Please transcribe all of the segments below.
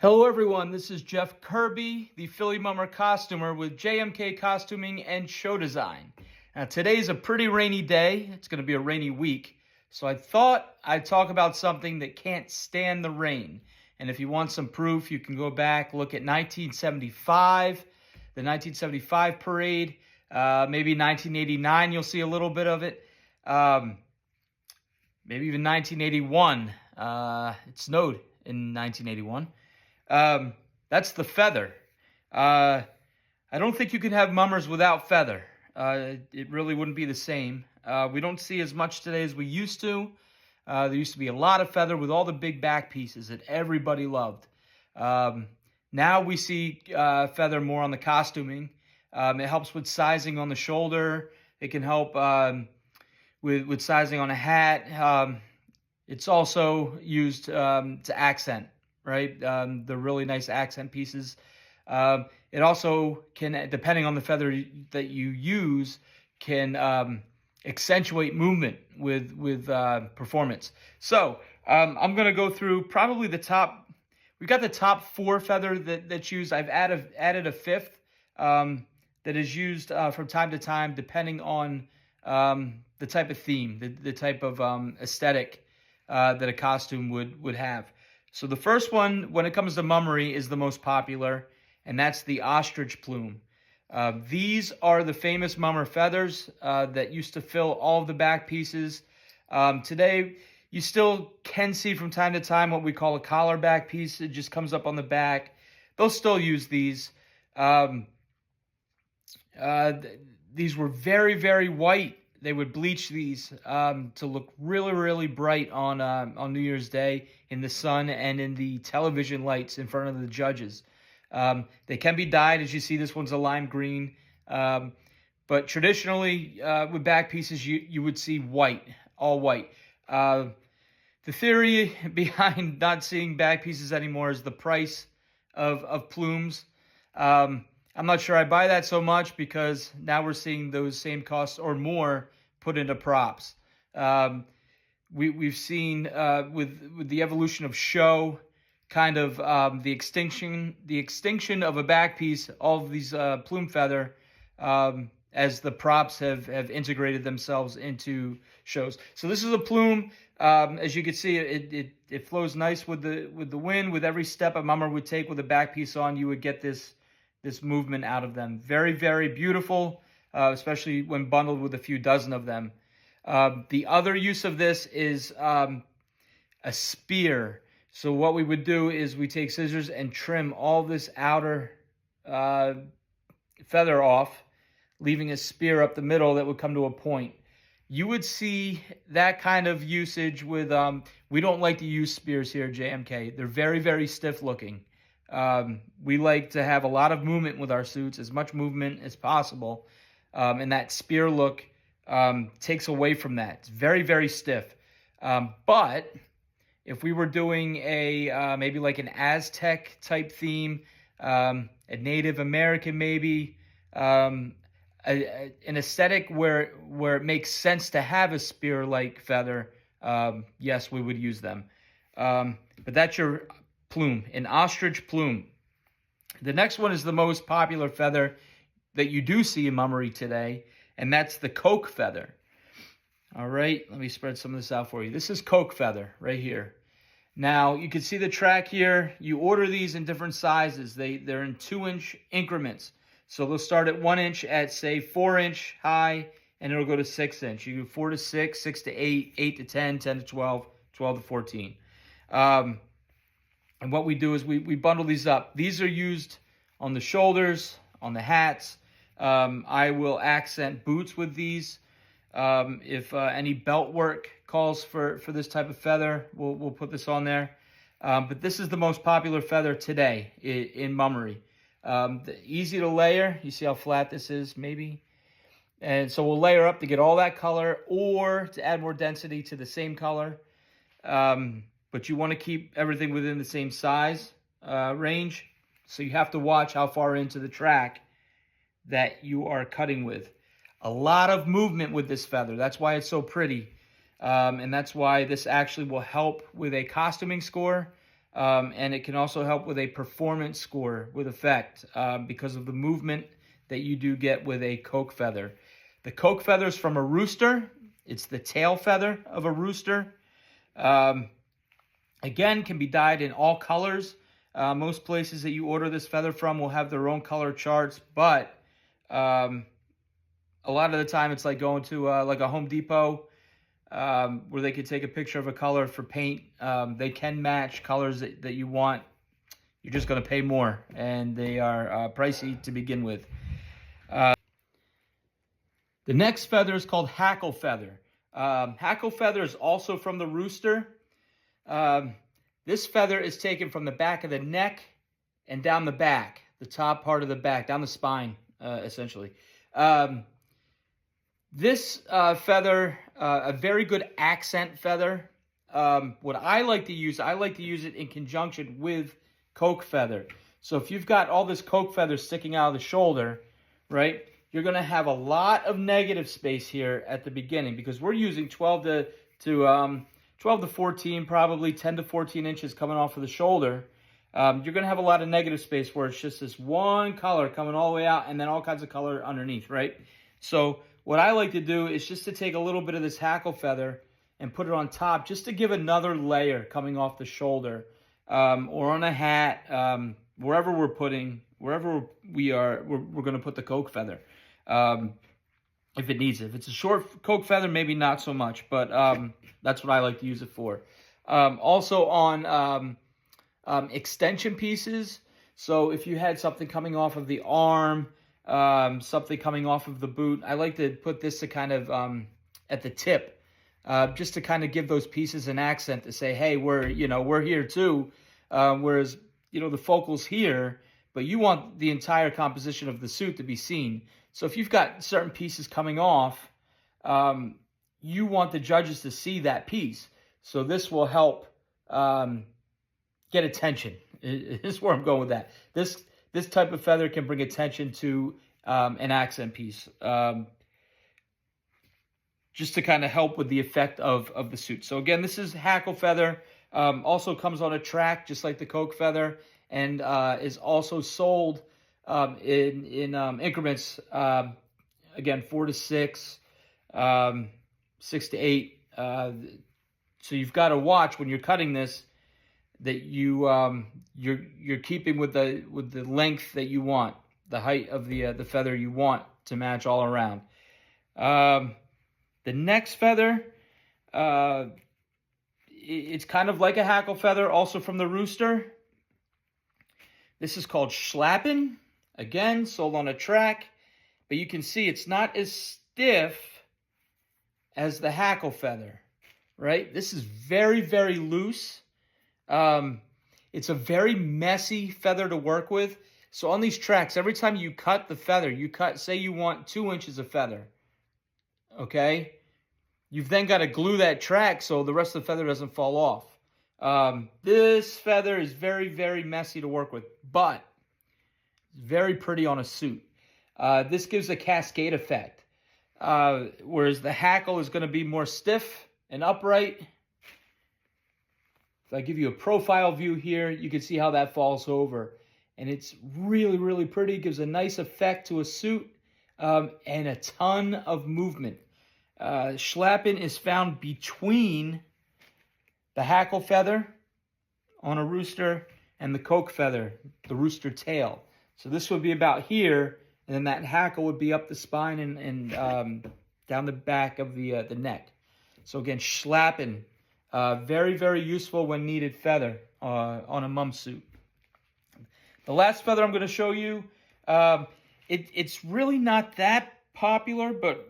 Hello everyone, this is Jeff Kirby, the Philly Mummer costumer with JMK Costuming and Show Design. Now today's a pretty rainy day, it's going to be a rainy week, so I thought I'd talk about something that can't stand the rain. And if you want some proof, you can go back, look at 1975, the 1975 parade, maybe 1989, you'll see a little bit of it. Maybe even 1981, it snowed in 1981. That's the feather. I don't think you can have mummers without feather. It really wouldn't be the same. We don't see as much today as we used to. There used to be a lot of feather with all the big back pieces that everybody loved. Now we see feather more on the costuming. It helps with sizing on the shoulder. It can help with sizing on a hat. It's also used to accent. Right? The really nice accent pieces. It also can, depending on the feather that you use, can accentuate movement with performance. So I'm going to go through probably the top. We've got the top 4 feather that's used. I've added a 5th that is used from time to time, depending on the type of theme, the type of aesthetic that a costume would have. So the first one, when it comes to mummery, is the most popular, and that's the ostrich plume. These are the famous mummer feathers that used to fill all of the back pieces. Today, you still can see from time to time what we call a collar back piece. It just comes up on the back. They'll still use these. These were very, very white. They would bleach these to look really, really bright on New Year's Day in the sun and in the television lights in front of the judges. They can be dyed, as you see. This one's a lime green. But traditionally, with back pieces, you would see white, all white. The theory behind not seeing back pieces anymore is the price of plumes. I'm not sure I buy that so much, because now we're seeing those same costs or more put into props. We've seen with the evolution of show, kind of the extinction of a back piece, all of these plume feather, as the props have integrated themselves into shows. So this is a plume. As you can see, it flows nice with the wind. With every step a mummer would take with a back piece on, you would get this movement out of them. Very, very beautiful, especially when bundled with a few dozen of them. The other use of this is a spear. So what we would do is we take scissors and trim all this outer feather off, leaving a spear up the middle that would come to a point. You would see that kind of usage with, we don't like to use spears here at JMK. They're very, very stiff looking. We like to have a lot of movement with our suits, as much movement as possible. And that spear look takes away from that. It's very, very stiff. But if we were doing a maybe like an Aztec type theme, a Native American maybe, an aesthetic where it makes sense to have a spear-like feather, yes, we would use them. But that's your plume, an ostrich plume. The next one is the most popular feather that you do see in mummery today, and that's the coke feather. All right, let me spread some of this out for you. This is coke feather right here. Now, you can see the track here. You order these in different sizes. They're in 2-inch increments. So they'll start at 1 inch at, say, 4-inch high, and it'll go to 6-inch. You do 4 to 6, 6 to 8, 8 to 10, 10 to 12, 12 to 14. And what we do is we bundle these up. These are used on the shoulders, on the hats. I will accent boots with these. If any belt work calls for this type of feather, we'll put this on there. But this is the most popular feather today in mummery. Easy to layer. You see how flat this is, maybe? And so we'll layer up to get all that color, or to add more density to the same color. But you want to keep everything within the same size range. So you have to watch how far into the track that you are cutting with. A lot of movement with this feather. That's why it's so pretty. And that's why this actually will help with a costuming score. And it can also help with a performance score with effect because of the movement that you do get with a coke feather. The coke feather is from a rooster. It's the tail feather of a rooster. Again, can be dyed in all colors. Most places that you order this feather from will have their own color charts, but a lot of the time it's like going to like a Home Depot where they could take a picture of a color for paint. They can match colors that you want. You're just going to pay more, and they are pricey to begin with. The next feather is called hackle feather. Hackle feather is also from the rooster. This feather is taken from the back of the neck and down the back, the top part of the back, down the spine, essentially. This feather, a very good accent feather. What I like to use it in conjunction with coke feather. So if you've got all this coke feather sticking out of the shoulder, right, you're going to have a lot of negative space here at the beginning because we're using 12 to 14, probably 10 to 14 inches coming off of the shoulder. You're going to have a lot of negative space where it's just this one color coming all the way out and then all kinds of color underneath, right? So what I like to do is just to take a little bit of this hackle feather and put it on top just to give another layer coming off the shoulder or on a hat, wherever we are, we're going to put the coke feather. If it needs it. If it's a short coke feather, maybe not so much, but that's what I like to use it for. Also on extension pieces. So if you had something coming off of the arm, something coming off of the boot, I like to put this to kind of at the tip, just to kind of give those pieces an accent to say, hey, we're here too. Whereas, the focal's here, but you want the entire composition of the suit to be seen. So if you've got certain pieces coming off, you want the judges to see that piece. So this will help get attention. Is where I'm going with that. This type of feather can bring attention to an accent piece, just to kind of help with the effect of the suit. So again, this is hackle feather. Also comes on a track, just like the coke feather, and is also sold in increments, again, 4 to 6, 6 to 8. So you've got to watch when you're cutting this that you're keeping with the length that you want, the height of the feather you want to match all around. The next feather, it's kind of like a hackle feather, also from the rooster. This is called schlappen. Again, sold on a track, but you can see it's not as stiff as the hackle feather, right? This is very, very loose. It's a very messy feather to work with. So on these tracks, every time you cut the feather, say you want 2 inches of feather, okay? You've then got to glue that track so the rest of the feather doesn't fall off. This feather is very, very messy to work with, but very pretty on a suit. This gives a cascade effect, whereas the hackle is going to be more stiff and upright. If I give you a profile view here, you can see how that falls over. And it's really, really pretty. It gives a nice effect to a suit and a ton of movement. Schlappen is found between the hackle feather on a rooster and the coke feather, the rooster tail. So this would be about here, and then that hackle would be up the spine and down the back of the neck. So again, schlappen, very, very useful when needed feather on a mum suit. The last feather I'm going to show you, it's really not that popular, but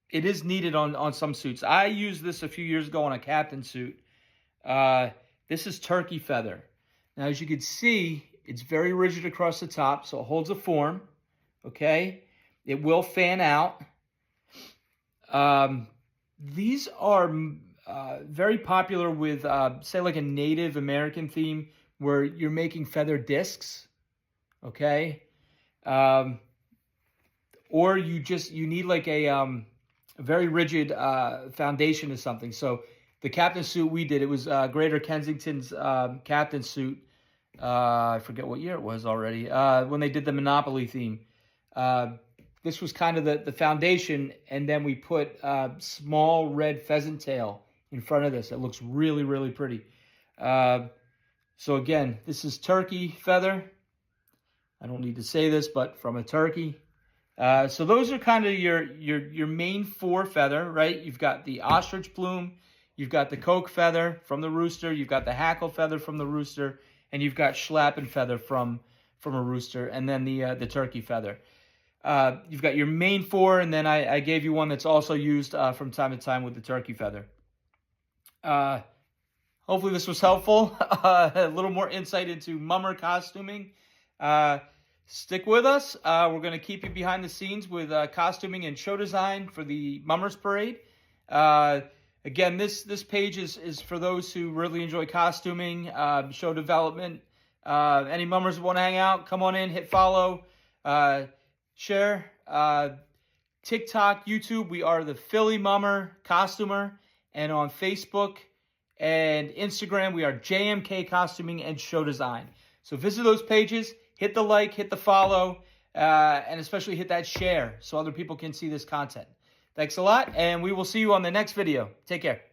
it is needed on some suits. I used this a few years ago on a captain suit. This is turkey feather. Now, as you can see, it's very rigid across the top, so it holds a form, okay? It will fan out. These are very popular with, say, like a Native American theme where you're making feather discs, okay? Or you need like a very rigid foundation or something. So the captain suit we did. It was Greater Kensington's captain suit. I forget what year it was already. When they did the Monopoly theme. This was kind of the foundation, and then we put small red pheasant tail in front of this. It looks really, really pretty. So again, this is turkey feather. I don't need to say this, but from a turkey. So those are kind of your main 4 feather, right? You've got the ostrich plume, you've got the coke feather from the rooster, you've got the hackle feather from the rooster, and you've got schlappen feather from a rooster, and then the turkey feather. You've got your main 4, and then I gave you one that's also used from time to time with the turkey feather. Hopefully this was helpful. A little more insight into mummer costuming. Stick with us. We're going to keep you behind the scenes with costuming and show design for the Mummers Parade. Again, this page is for those who really enjoy costuming, show development. Any mummers who want to hang out, come on in, hit follow, share. TikTok, YouTube, we are the Philly Mummer Costumer. And on Facebook and Instagram, we are JMK Costuming and Show Design. So visit those pages, hit the like, hit the follow, and especially hit that share so other people can see this content. Thanks a lot, and we will see you on the next video. Take care.